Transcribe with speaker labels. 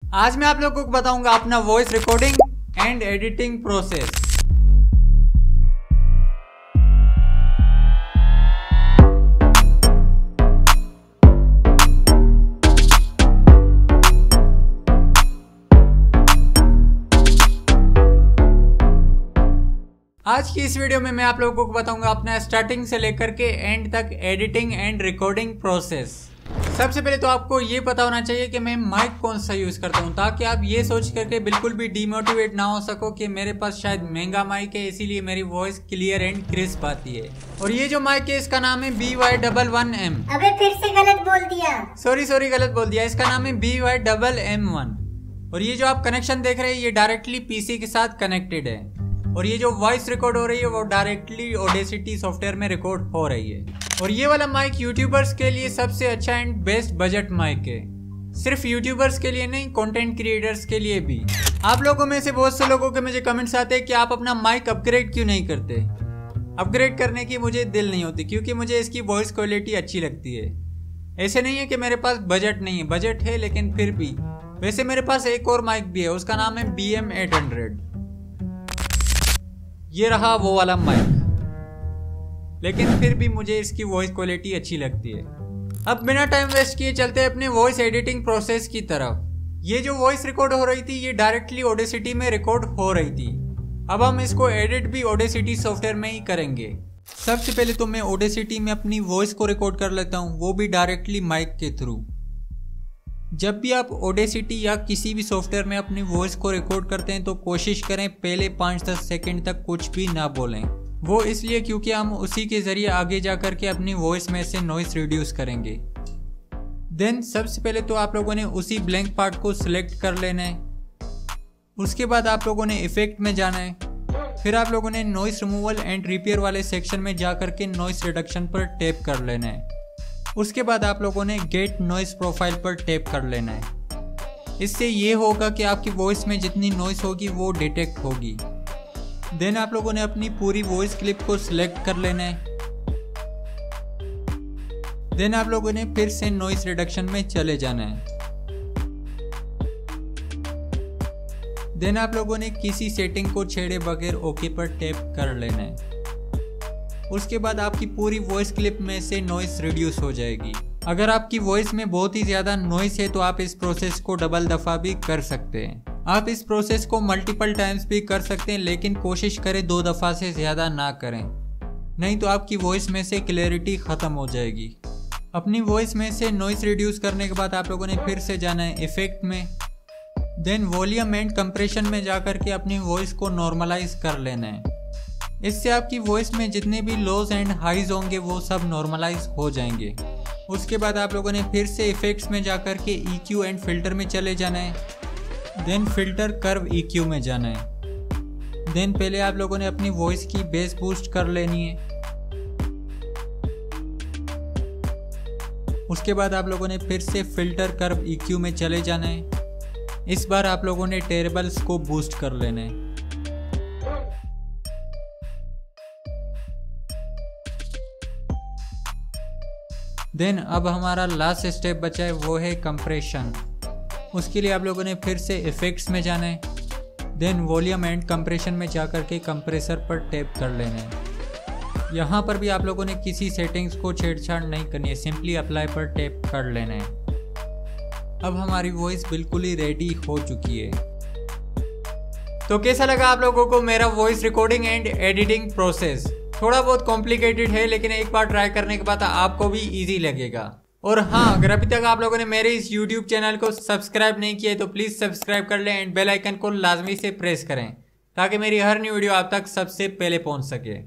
Speaker 1: आज मैं आप लोगों को बताऊंगा अपना voice recording and editing process. आज की इस वीडियो में मैं आप लोगों को बताऊंगा अपना स्टार्टिंग से लेकर के एंड तक एडिटिंग एंड रिकॉर्डिंग प्रोसेस। सबसे पहले तो आपको ये पता होना चाहिए कि मैं माइक कौन सा यूज करता हूँ, ताकि आप ये सोच करके बिल्कुल भी डिमोटिवेट ना हो सको कि मेरे पास शायद महंगा माइक है इसीलिए मेरी वॉइस क्लियर एंड क्रिस्प आती है। और ये जो माइक है इसका नाम है BY11M।
Speaker 2: अबे फिर से गलत बोल दिया।
Speaker 1: सॉरी गलत बोल दिया। इसका नाम है BY11M1। और ये जो आप कनेक्शन देख रहे हैं ये डायरेक्टली पीसी के साथ कनेक्टेड है। और ये जो वॉइस रिकॉर्ड हो रही है वो डायरेक्टली ऑडेसिटी सॉफ्टवेयर में रिकॉर्ड हो रही है। और ये वाला माइक यूट्यूबर्स के लिए सबसे अच्छा एंड बेस्ट बजट माइक है। सिर्फ यूट्यूबर्स के लिए नहीं, कंटेंट क्रिएटर्स के लिए भी। आप लोगों में से बहुत से लोगों के मुझे कमेंट्स आते हैं कि आप अपना माइक अपग्रेड क्यों नहीं करते। अपग्रेड करने की मुझे दिल नहीं होती क्योंकि मुझे इसकी वॉइस क्वालिटी अच्छी लगती है। ऐसे नहीं है कि मेरे पास बजट नहीं है, बजट है लेकिन फिर भी। वैसे मेरे पास एक और माइक भी है, उसका नाम है BM800। ये रहा वो वाला माइक, लेकिन फिर भी मुझे इसकी वॉइस क्वालिटी अच्छी लगती है। अब बिना टाइम वेस्ट किए चलते हैं अपने वॉइस एडिटिंग प्रोसेस की तरफ। ये जो वॉइस रिकॉर्ड हो रही थी ये डायरेक्टली ऑडेसिटी में रिकॉर्ड हो रही थी। अब हम इसको एडिट भी ऑडेसिटी सॉफ्टवेयर में ही करेंगे। सबसे पहले तो मैं ऑडेसिटी में अपनी वॉइस को रिकॉर्ड कर लेता हूँ, वो भी डायरेक्टली माइक के थ्रू। जब भी आप ऑडेसिटी या किसी भी सॉफ्टवेयर में अपनी वॉइस को रिकॉर्ड करते हैं तो कोशिश करें पहले 5-10 सेकंड तक कुछ भी ना बोलें। वो इसलिए क्योंकि हम उसी के जरिए आगे जाकर के अपनी वॉइस में से नॉइस रिड्यूस करेंगे। देन सबसे पहले तो आप लोगों ने उसी ब्लैंक पार्ट को सिलेक्ट कर लेना है। उसके बाद आप लोगों ने इफेक्ट में जाना है। फिर आप लोगों ने नॉइस रिमूवल एंड रिपेयर वाले सेक्शन में जाकर के नॉइस रिडक्शन पर टैप कर लेना है। उसके बाद आप लोगों ने गेट नॉइस प्रोफाइल पर टैप कर लेना है। इससे ये होगा कि आपकी वॉइस में जितनी नॉइस होगी वो डिटेक्ट होगी। देन आप लोगों ने अपनी पूरी वॉइस क्लिप को सिलेक्ट कर लेना है। देन आप लोगों ने फिर से नॉइस रिडक्शन में चले जाना है। देन आप लोगों ने किसी सेटिंग को छेड़े बगैर ओके पर टैप कर लेना है। उसके बाद आपकी पूरी वॉइस क्लिप में से नॉइस रिड्यूस हो जाएगी। अगर आपकी वॉइस में बहुत ही ज़्यादा नॉइस है तो आप इस प्रोसेस को डबल दफ़ा भी कर सकते हैं। आप इस प्रोसेस को मल्टीपल टाइम्स भी कर सकते हैं, लेकिन कोशिश करें 2 दफ़ा से ज़्यादा ना करें, नहीं तो आपकी वॉइस में से क्लैरिटी ख़त्म हो जाएगी। अपनी वॉइस में से नॉइस रिड्यूस करने के बाद आप लोगों ने फिर से जाना है इफेक्ट में। देन वॉल्यूम एंड कंप्रेशन में जाकर के अपनी वॉइस को नॉर्मलाइज कर लेना है। इससे आपकी वॉइस में जितने भी लोज एंड हाइज होंगे वो सब नॉर्मलाइज हो जाएंगे। उसके बाद आप लोगों ने फिर से इफेक्ट्स में जाकर के EQ एंड फिल्टर में चले जाना है। देन फिल्टर कर्व EQ में जाना है। देन पहले आप लोगों ने अपनी वॉइस की बेस बूस्ट कर लेनी है। उसके बाद आप लोगों ने फिर से फिल्टर कर्व EQ में चले जाना है। इस बार आप लोगों ने टेरेबल्स को बूस्ट कर लेना है। देन अब हमारा लास्ट स्टेप बचा है, वो है कंप्रेशन। उसके लिए आप लोगों ने फिर से इफेक्ट्स में जाना है। देन वॉल्यूम एंड कंप्रेशन में जाकर के कंप्रेसर पर टैप कर लेना है। यहाँ पर भी आप लोगों ने किसी सेटिंग्स को छेड़छाड़ नहीं करनी है, सिंपली अप्लाई पर टैप कर लेना है। अब हमारी वॉइस बिल्कुल ही रेडी हो चुकी है। तो कैसा लगा आप लोगों को मेरा voice recording and editing process? थोड़ा बहुत कॉम्प्लिकेटेड है लेकिन एक बार ट्राई करने के बाद आपको भी इजी लगेगा। और हाँ, अगर अभी तक आप लोगों ने मेरे इस YouTube चैनल को सब्सक्राइब नहीं किया है तो प्लीज़ सब्सक्राइब कर लें एंड बेल आइकन को लाजमी से प्रेस करें ताकि मेरी हर न्यू वीडियो आप तक सबसे पहले पहुंच सके।